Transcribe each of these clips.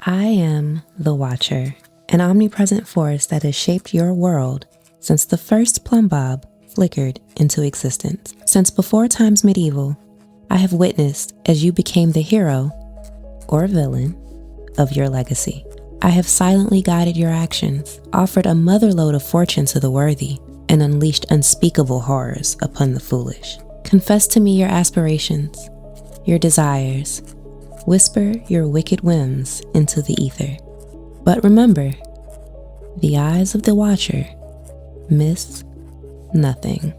I am the Watcher, an omnipresent force that has shaped your world since the first plumb bob flickered into existence. Since before times medieval, I have witnessed as you became the hero or villain of your legacy. I have silently guided your actions, offered a motherlode of fortune to the worthy, and unleashed unspeakable horrors upon the foolish. Confess to me your aspirations, your desires. Whisper your wicked whims into the ether. But remember, the eyes of the Watcher miss nothing.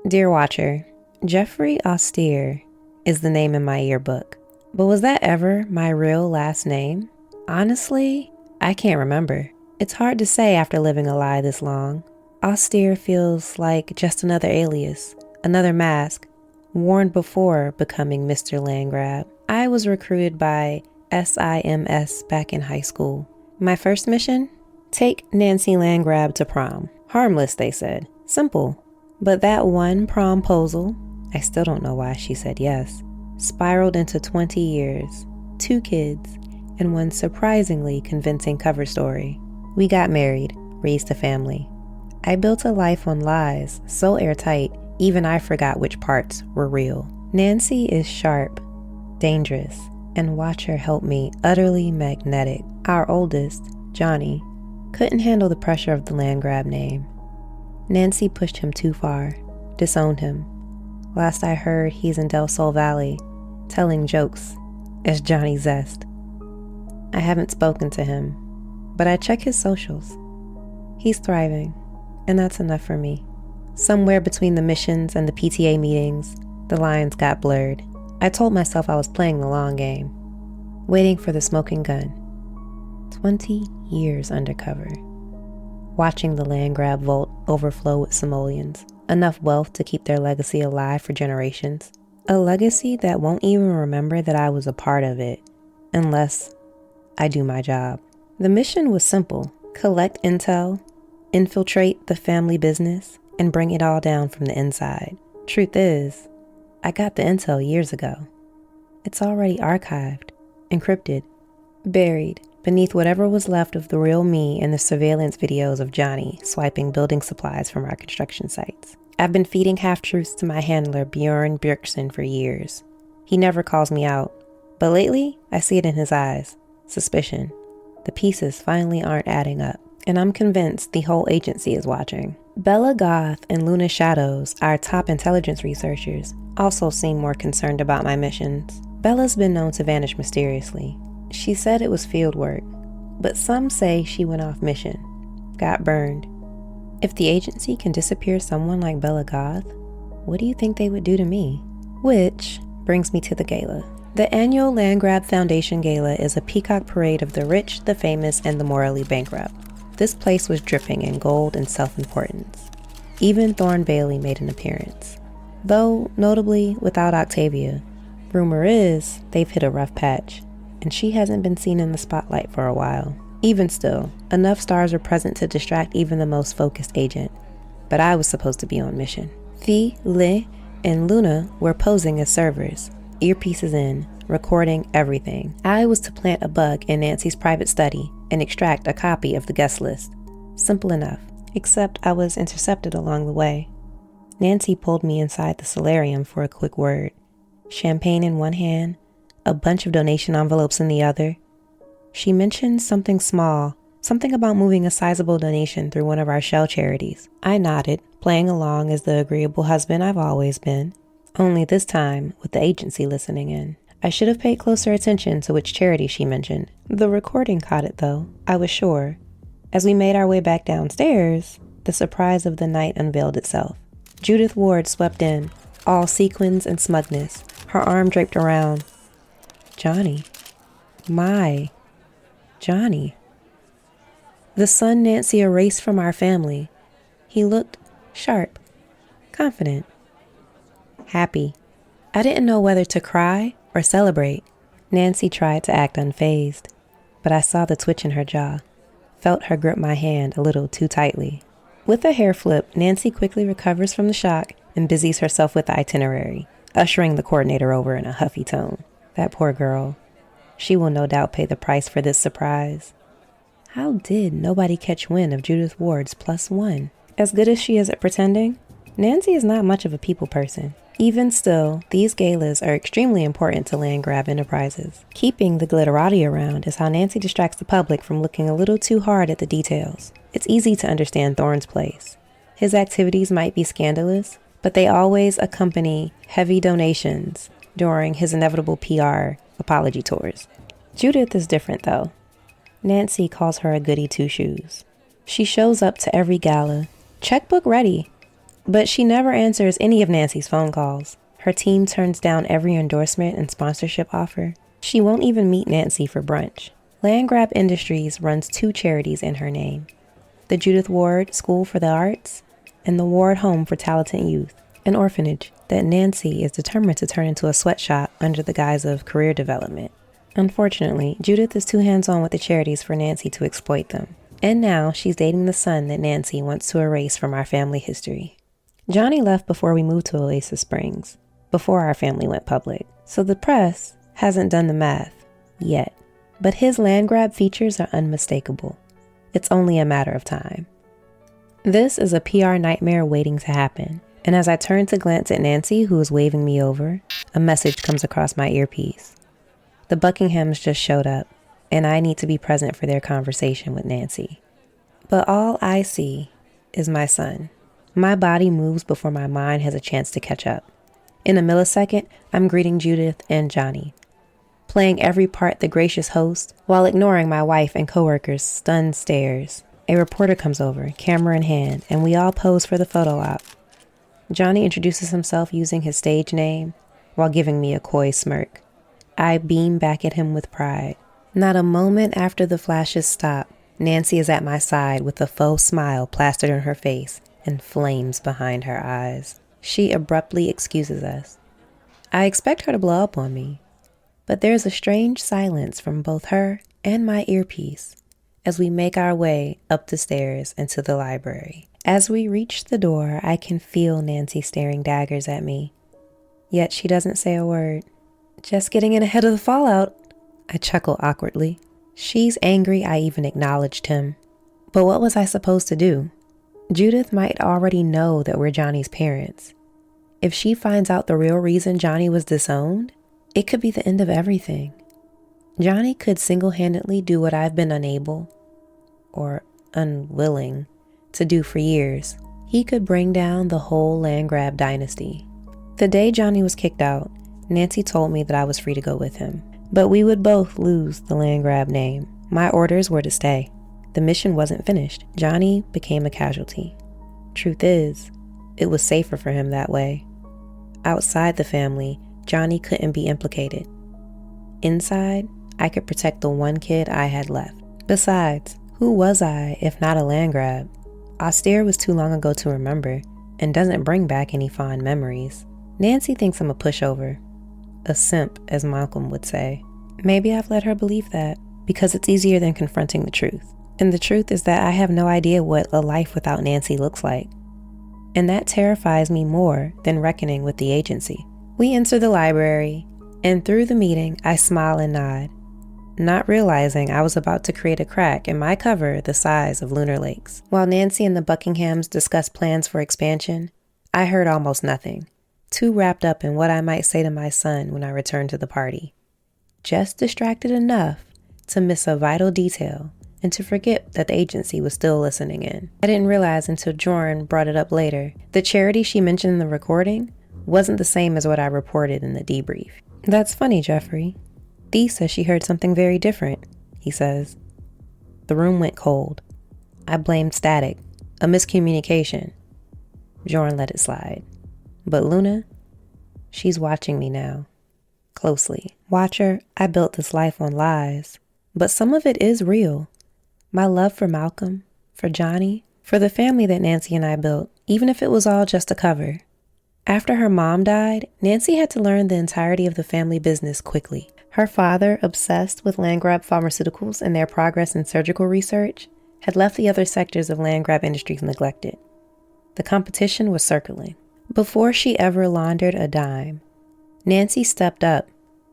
Dear Watcher, Geoffrey Austere is the name in my yearbook. But was that ever my real last name? Honestly, I can't remember. It's hard to say after living a lie this long. Austere feels like just another alias, another mask, worn before becoming Mr. Landgraab. I was recruited by SIMS back in high school. My first mission? Take Nancy Landgraab to prom. Harmless, they said. Simple. But that one promposal, I still don't know why she said yes, spiraled into 20 years, 2 kids, and one surprisingly convincing cover story. We got married, raised a family. I built a life on lies so airtight, even I forgot which parts were real. Nancy is sharp, dangerous, and Watcher helped me utterly magnetic. Our oldest, Johnny, couldn't handle the pressure of the Landgraab name. Nancy pushed him too far, disowned him. Last I heard, he's in Del Sol Valley, telling jokes as Johnny Zest. I haven't spoken to him, but I check his socials. He's thriving, and that's enough for me. Somewhere between the missions and the PTA meetings, the lines got blurred. I told myself I was playing the long game, waiting for the smoking gun. 20 years undercover, watching the Landgraab vault overflow with simoleons, enough wealth to keep their legacy alive for generations. A legacy that won't even remember that I was a part of it, unless I do my job. The mission was simple: collect intel, infiltrate the family business, and bring it all down from the inside. Truth is, I got the intel years ago. It's already archived, encrypted, buried beneath whatever was left of the real me in the surveillance videos of Johnny swiping building supplies from our construction sites. I've been feeding half-truths to my handler Bjorn Bjerksen for years. He never calls me out, but lately I see it in his eyes. Suspicion. The pieces finally aren't adding up, and I'm convinced the whole agency is watching. Bella Goth and Luna Shadows, our top intelligence researchers, also seem more concerned about my missions. Bella's been known to vanish mysteriously. She said it was field work, but some say she went off mission, got burned. If the agency can disappear someone like Bella Goth, what do you think they would do to me? Which brings me to the gala. The annual Landgraab Foundation Gala is a peacock parade of the rich, the famous, and the morally bankrupt. This place was dripping in gold and self-importance. Even Thorne Bailey made an appearance, though notably without Octavia. Rumor is they've hit a rough patch, and she hasn't been seen in the spotlight for a while. Even still, enough stars were present to distract even the most focused agent, but I was supposed to be on mission. Thi, Le, and Luna were posing as servers, earpieces in, recording everything. I was to plant a bug in Nancy's private study and extract a copy of the guest list. Simple enough, except I was intercepted along the way. Nancy pulled me inside the solarium for a quick word. Champagne in one hand, a bunch of donation envelopes in the other. She mentioned something small, something about moving a sizable donation through one of our shell charities. I nodded, playing along as the agreeable husband I've always been, only this time with the agency listening in. I should have paid closer attention to which charity she mentioned. The recording caught it though, I was sure. As we made our way back downstairs, the surprise of the night unveiled itself. Judith Ward swept in, all sequins and smugness, her arm draped around Johnny. My Johnny. The son Nancy erased from our family. He looked sharp, confident, happy. I didn't know whether to cry or celebrate. Nancy tried to act unfazed, but I saw the twitch in her jaw, felt her grip my hand a little too tightly. With a hair flip, Nancy quickly recovers from the shock and busies herself with the itinerary, ushering the coordinator over in a huffy tone. That poor girl. She will no doubt pay the price for this surprise. How did nobody catch wind of Judith Ward's +1? As good as she is at pretending, Nancy is not much of a people person. Even still, these galas are extremely important to Landgraab Enterprises. Keeping the glitterati around is how Nancy distracts the public from looking a little too hard at the details. It's easy to understand Thorne's place. His activities might be scandalous, but they always accompany heavy donations during his inevitable PR apology tours. Judith is different though. Nancy calls her a goody two-shoes. She shows up to every gala, checkbook ready, but she never answers any of Nancy's phone calls. Her team turns down every endorsement and sponsorship offer. She won't even meet Nancy for brunch. Landgraab Industries runs 2 charities in her name: the Judith Ward School for the Arts and the Ward Home for Talented Youth, an orphanage that Nancy is determined to turn into a sweatshop under the guise of career development. Unfortunately, Judith is too hands-on with the charities for Nancy to exploit them. And now she's dating the son that Nancy wants to erase from our family history. Johnny left before we moved to Oasis Springs, before our family went public, so the press hasn't done the math yet. But his Landgraab features are unmistakable. It's only a matter of time. This is a PR nightmare waiting to happen, and as I turn to glance at Nancy, who is waving me over, a message comes across my earpiece. The Buckinghams just showed up, and I need to be present for their conversation with Nancy. But all I see is my son. My body moves before my mind has a chance to catch up. In a millisecond, I'm greeting Judith and Johnny, playing every part the gracious host while ignoring my wife and coworkers' stunned stares. A reporter comes over, camera in hand, and we all pose for the photo op. Johnny introduces himself using his stage name while giving me a coy smirk. I beam back at him with pride. Not a moment after the flashes stop, Nancy is at my side with a faux smile plastered on her face and flames behind her eyes. She abruptly excuses us. I expect her to blow up on me, but there's a strange silence from both her and my earpiece as we make our way up the stairs into the library. As we reach the door, I can feel Nancy staring daggers at me, yet she doesn't say a word. Just getting in ahead of the fallout, I chuckle awkwardly. She's angry I even acknowledged him. But what was I supposed to do? Judith might already know that we're Johnny's parents. If she finds out the real reason Johnny was disowned, it could be the end of everything. Johnny could single-handedly do what I've been unable, or unwilling, to do for years. He could bring down the whole Landgraab dynasty. The day Johnny was kicked out, Nancy told me that I was free to go with him, but we would both lose the Landgraab name. My orders were to stay. The mission wasn't finished. Johnny became a casualty. Truth is, it was safer for him that way. Outside the family, Johnny couldn't be implicated. Inside, I could protect the one kid I had left. Besides, who was I if not a Landgraab? Austere was too long ago to remember, and doesn't bring back any fond memories. Nancy thinks I'm a pushover. A simp, as Malcolm would say. Maybe I've let her believe that, because it's easier than confronting the truth. And the truth is that I have no idea what a life without Nancy looks like. And that terrifies me more than reckoning with the agency. We enter the library, and through the meeting, I smile and nod, not realizing I was about to create a crack in my cover the size of Lunar Lakes. While Nancy and the Buckinghams discussed plans for expansion, I heard almost nothing, too wrapped up in what I might say to my son when I return to the party. Just distracted enough to miss a vital detail and to forget that the agency was still listening in. I didn't realize until Jorn brought it up later. The charity she mentioned in the recording wasn't the same as what I reported in the debrief. That's funny, Geoffrey. Thee says she heard something very different, he says. The room went cold. I blamed static, a miscommunication. Jorn let it slide. But Luna, she's watching me now, closely. Watcher, I built this life on lies, but some of it is real. My love for Malcolm, for Johnny, for the family that Nancy and I built, even if it was all just a cover. After her mom died, Nancy had to learn the entirety of the family business quickly. Her father, obsessed with Landgraab Pharmaceuticals and their progress in surgical research, had left the other sectors of Landgraab Industries neglected. The competition was circling. Before she ever laundered a dime, Nancy stepped up,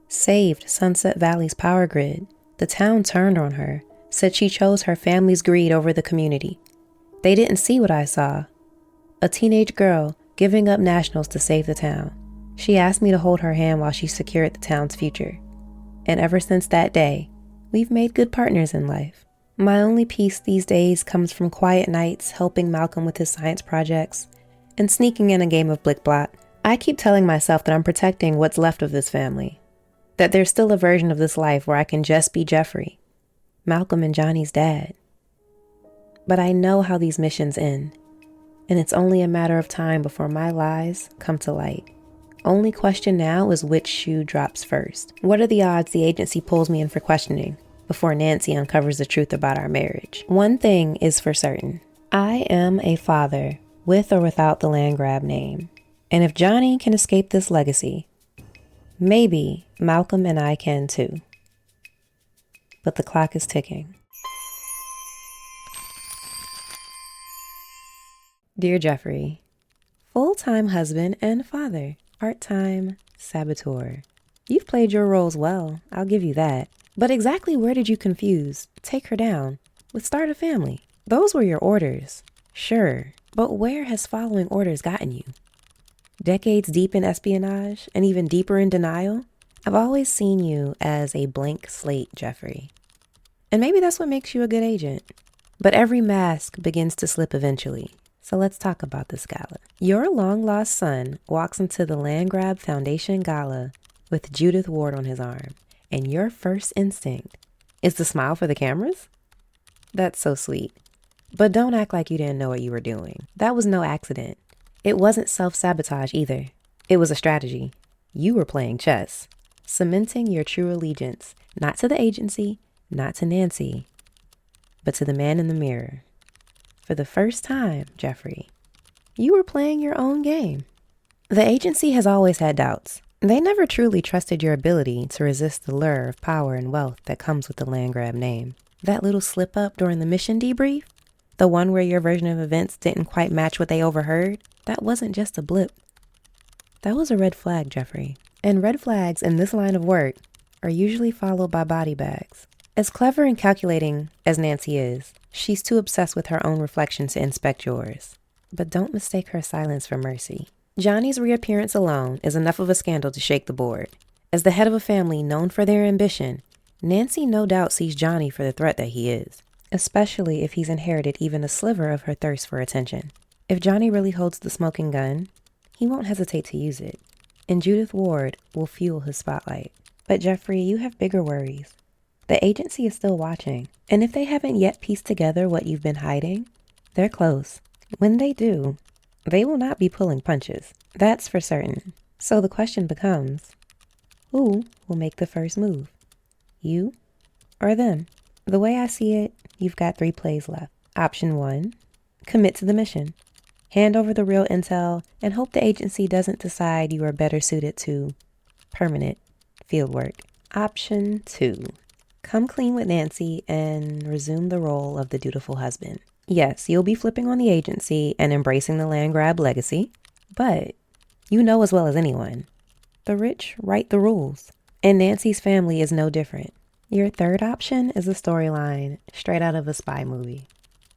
saved Sunset Valley's power grid. The town turned on her, said she chose her family's greed over the community. They didn't see what I saw. A teenage girl giving up nationals to save the town. She asked me to hold her hand while she secured the town's future. And ever since that day, we've made good partners in life. My only peace these days comes from quiet nights helping Malcolm with his science projects and sneaking in a game of Blick-Block. I keep telling myself that I'm protecting what's left of this family, that there's still a version of this life where I can just be Geoffrey, Malcolm and Johnny's dad. But I know how these missions end, and it's only a matter of time before my lies come to light. Only question now is which shoe drops first. What are the odds the agency pulls me in for questioning before Nancy uncovers the truth about our marriage? One thing is for certain. I am a father, with or without the Landgraab name. And if Johnny can escape this legacy, maybe Malcolm and I can too. But the clock is ticking. Dear Geoffrey, full-time husband and father, part-time saboteur. You've played your roles well, I'll give you that. But exactly where did you confuse, take her down, with start a family? Those were your orders, sure. But where has following orders gotten you? Decades deep in espionage and even deeper in denial? I've always seen you as a blank slate, Geoffrey. And maybe that's what makes you a good agent. But every mask begins to slip eventually. So let's talk about this gala. Your long-lost son walks into the Landgraab Foundation gala with Judith Ward on his arm. And your first instinct is to smile for the cameras? That's so sweet. But don't act like you didn't know what you were doing. That was no accident. It wasn't self-sabotage either. It was a strategy. You were playing chess, cementing your true allegiance, not to the agency, not to Nancy, but to the man in the mirror. For the first time, Geoffrey, you were playing your own game. The agency has always had doubts. They never truly trusted your ability to resist the lure of power and wealth that comes with the Landgraab name. That little slip-up during the mission debrief, the one where your version of events didn't quite match what they overheard, that wasn't just a blip. That was a red flag, Geoffrey. And red flags in this line of work are usually followed by body bags. As clever and calculating as Nancy is, she's too obsessed with her own reflection to inspect yours. But don't mistake her silence for mercy. Johnny's reappearance alone is enough of a scandal to shake the board. As the head of a family known for their ambition, Nancy no doubt sees Johnny for the threat that he is, especially if he's inherited even a sliver of her thirst for attention. If Johnny really holds the smoking gun, he won't hesitate to use it, and Judith Ward will fuel his spotlight. But Geoffrey, you have bigger worries. The agency is still watching, and if they haven't yet pieced together what you've been hiding, they're close. When they do, they will not be pulling punches. That's for certain. So the question becomes, who will make the first move? You or them? The way I see it, you've got 3 plays left. Option 1, commit to the mission. Hand over the real intel and hope the agency doesn't decide you are better suited to permanent field work. Option 2, come clean with Nancy and resume the role of the dutiful husband. Yes, you'll be flipping on the agency and embracing the Landgraab legacy, but you know as well as anyone, the rich write the rules, and Nancy's family is no different. Your third option is a storyline straight out of a spy movie.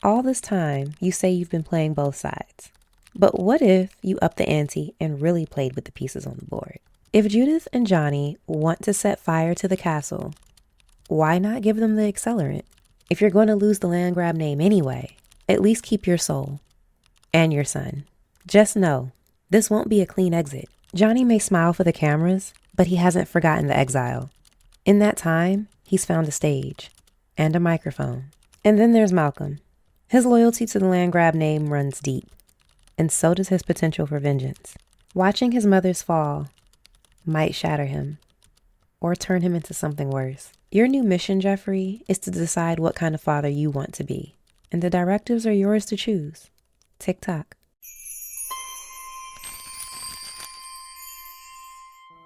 All this time, you say you've been playing both sides. But what if you upped the ante and really played with the pieces on the board? If Judith and Johnny want to set fire to the castle, why not give them the accelerant? If you're going to lose the Landgraab name anyway, at least keep your soul and your son. Just know, this won't be a clean exit. Johnny may smile for the cameras, but he hasn't forgotten the exile. In that time, he's found a stage and a microphone. And then there's Malcolm. His loyalty to the Landgraab name runs deep, and so does his potential for vengeance. Watching his mother's fall might shatter him or turn him into something worse. Your new mission, Geoffrey, is to decide what kind of father you want to be, and the directives are yours to choose. Tick-tock.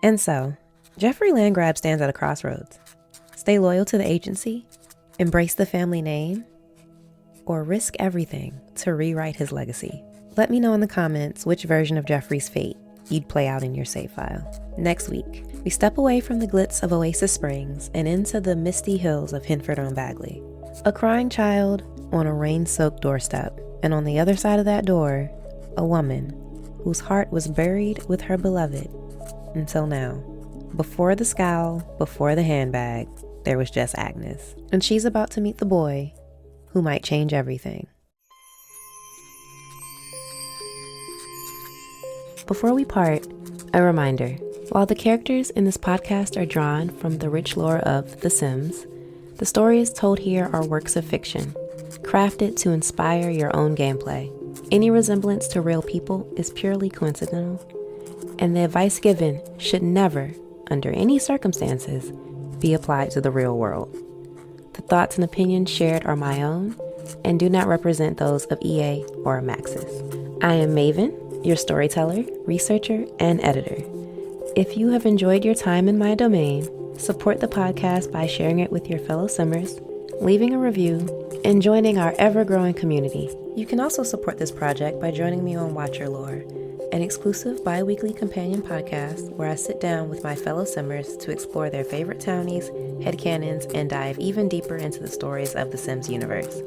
And so, Geoffrey Landgraab stands at a crossroads. Stay loyal to the agency, embrace the family name, or risk everything to rewrite his legacy? Let me know in the comments which version of Geoffrey's fate you'd play out in your save file. Next week, we step away from the glitz of Oasis Springs and into the misty hills of Hinford-on-Bagley. A crying child on a rain-soaked doorstep, and on the other side of that door, a woman whose heart was buried with her beloved until now. Before the scowl, before the handbag, there was just Agnes. And she's about to meet the boy who might change everything. Before we part, a reminder. While the characters in this podcast are drawn from the rich lore of The Sims, the stories told here are works of fiction, crafted to inspire your own gameplay. Any resemblance to real people is purely coincidental, and the advice given should never, under any circumstances, be applied to the real world. The thoughts and opinions shared are my own and do not represent those of EA or Maxis. I am Maven, your storyteller, researcher, and editor. If you have enjoyed your time in my domain, support the podcast by sharing it with your fellow Simmers, leaving a review, and joining our ever-growing community. You can also support this project by joining me on Watch Your Lore, an exclusive bi-weekly companion podcast where I sit down with my fellow Simmers to explore their favorite townies, headcanons, and dive even deeper into the stories of the Sims universe.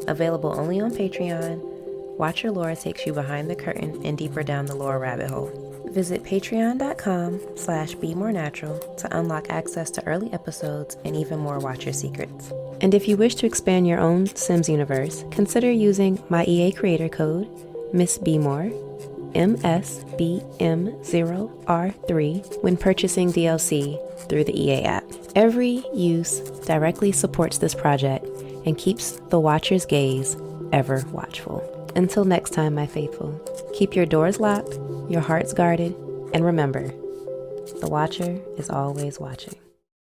Available only on Patreon, Watch Your Lore takes you behind the curtain and deeper down the lore rabbit hole. Visit patreon.com/BeMoreNatural to unlock access to early episodes and even more Watcher secrets. And if you wish to expand your own Sims universe, consider using my EA Creator Code MSBM0R3 when purchasing DLC through the EA app. Every use directly supports this project and keeps the Watcher's gaze ever watchful. Until next time, my faithful, keep your doors locked, your hearts guarded, and remember, the Watcher is always watching.